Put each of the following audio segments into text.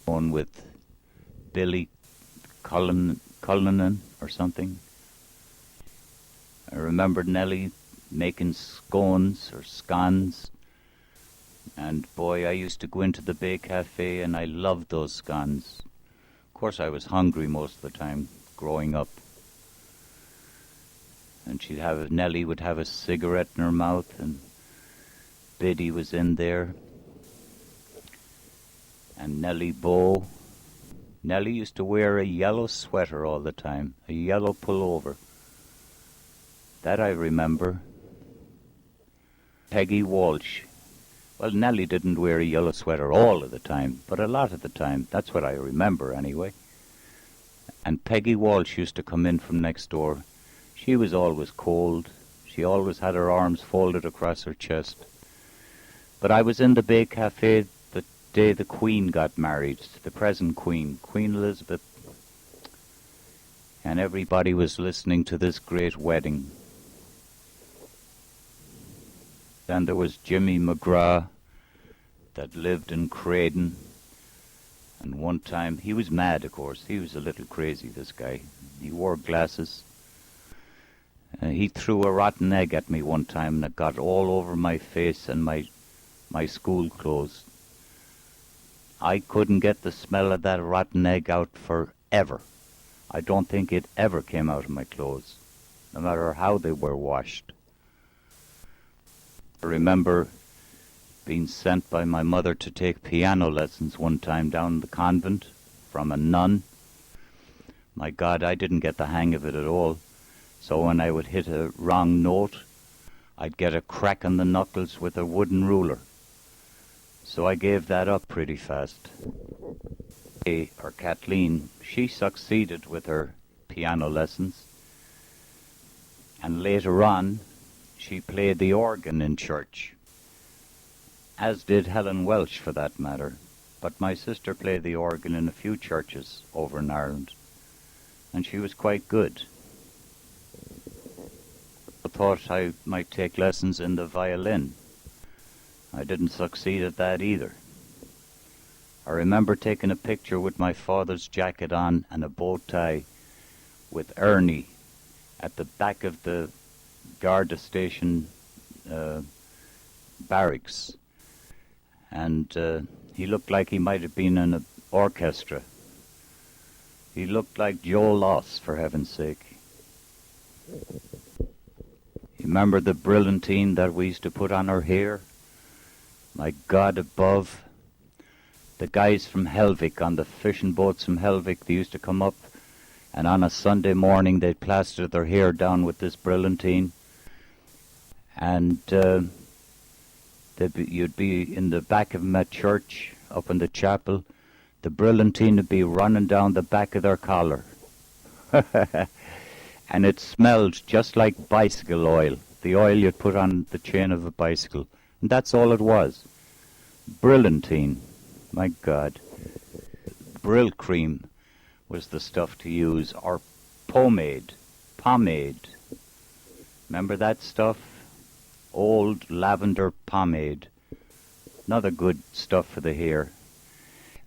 One with Billy Cullinan or something. I remember Nellie making scones or scones. And boy, I used to go into the Bay Cafe and I loved those scones. Of course, I was hungry most of the time growing up. And Nellie would have a cigarette in her mouth, and Biddy was in there. And Nellie Bow. Nellie used to wear a yellow sweater all the time, a yellow pullover. That I remember. Peggy Walsh. Well, Nellie didn't wear a yellow sweater all of the time, but a lot of the time. That's what I remember anyway. And Peggy Walsh used to come in from next door. She was always cold. She always had her arms folded across her chest. But I was in the Bay Cafe the day the Queen got married, the present Queen, Queen Elizabeth. And everybody was listening to this great wedding. Then there was Jimmy McGrath that lived in Craden. And one time, he was mad, of course. He was a little crazy, this guy. He wore glasses. He threw a rotten egg at me one time and it got all over my face and my school clothes. I couldn't get the smell of that rotten egg out forever. I don't think it ever came out of my clothes, no matter how they were washed. I remember being sent by my mother to take piano lessons one time down in the convent from a nun. My God, I didn't get the hang of it at all. So when I would hit a wrong note, I'd get a crack on the knuckles with a wooden ruler. So I gave that up pretty fast. Or Kathleen, she succeeded with her piano lessons. And later on, she played the organ in church. As did Helen Welsh, for that matter. But my sister played the organ in a few churches over in Ireland. And she was quite good. I thought I might take lessons in the violin. I didn't succeed at that either. I remember taking a picture with my father's jacket on and a bow tie with Ernie at the back of the Garda station barracks. And he looked like he might have been in an orchestra. He looked like Joe Loss, for heaven's sake. You remember the brilliantine that we used to put on our hair? My God above. The guys from Helvik, on the fishing boats from Helvik, they used to come up, and on a Sunday morning they'd plaster their hair down with this brilliantine. And you'd be in the back of them at church, up in the chapel. The brilliantine would be running down the back of their collar. And it smelled just like bicycle oil, the oil you'd put on the chain of a bicycle. And that's all it was. Brilliantine. My God. Brill cream was the stuff to use, or pomade. Remember that stuff? Old lavender pomade. Another good stuff for the hair.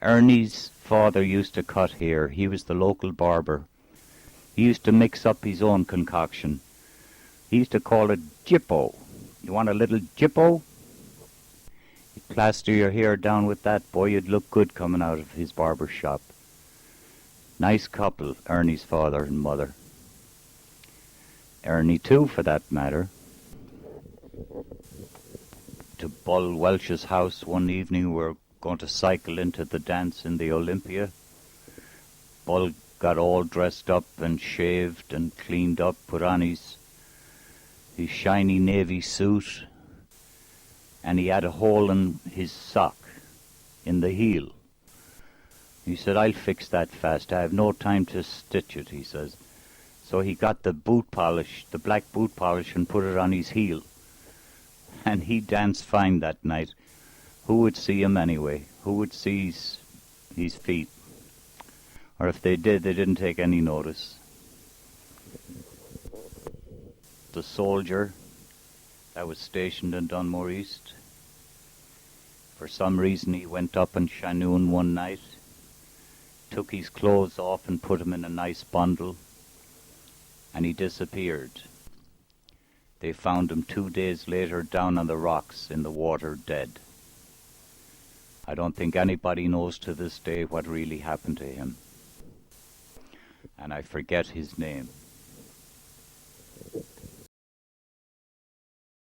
Ernie's father used to cut hair. He was the local barber. He used to mix up his own concoction. He used to call it Jippo. You want a little Jippo? You plaster your hair down with that, boy, you'd look good coming out of his barber shop. Nice couple, Ernie's father and mother. Ernie too, for that matter. To Bull Welch's house one evening, we were going to cycle into the dance in the Olympia. Bull got all dressed up and shaved and cleaned up, put on his shiny navy suit, and he had a hole in his sock, in the heel. He said, "I'll fix that fast. I have no time to stitch it," he says. So he got the boot polish, the black boot polish, and put it on his heel. And he danced fine that night. Who would see him anyway? Who would see his feet? Or if they did, they didn't take any notice. The soldier that was stationed in Dunmore East, for some reason he went up in Shannoon one night. took his clothes off and put them in a nice bundle, and he disappeared. They found him 2 days later down on the rocks in the water, dead. I don't think anybody knows to this day what really happened to him, and I forget his name.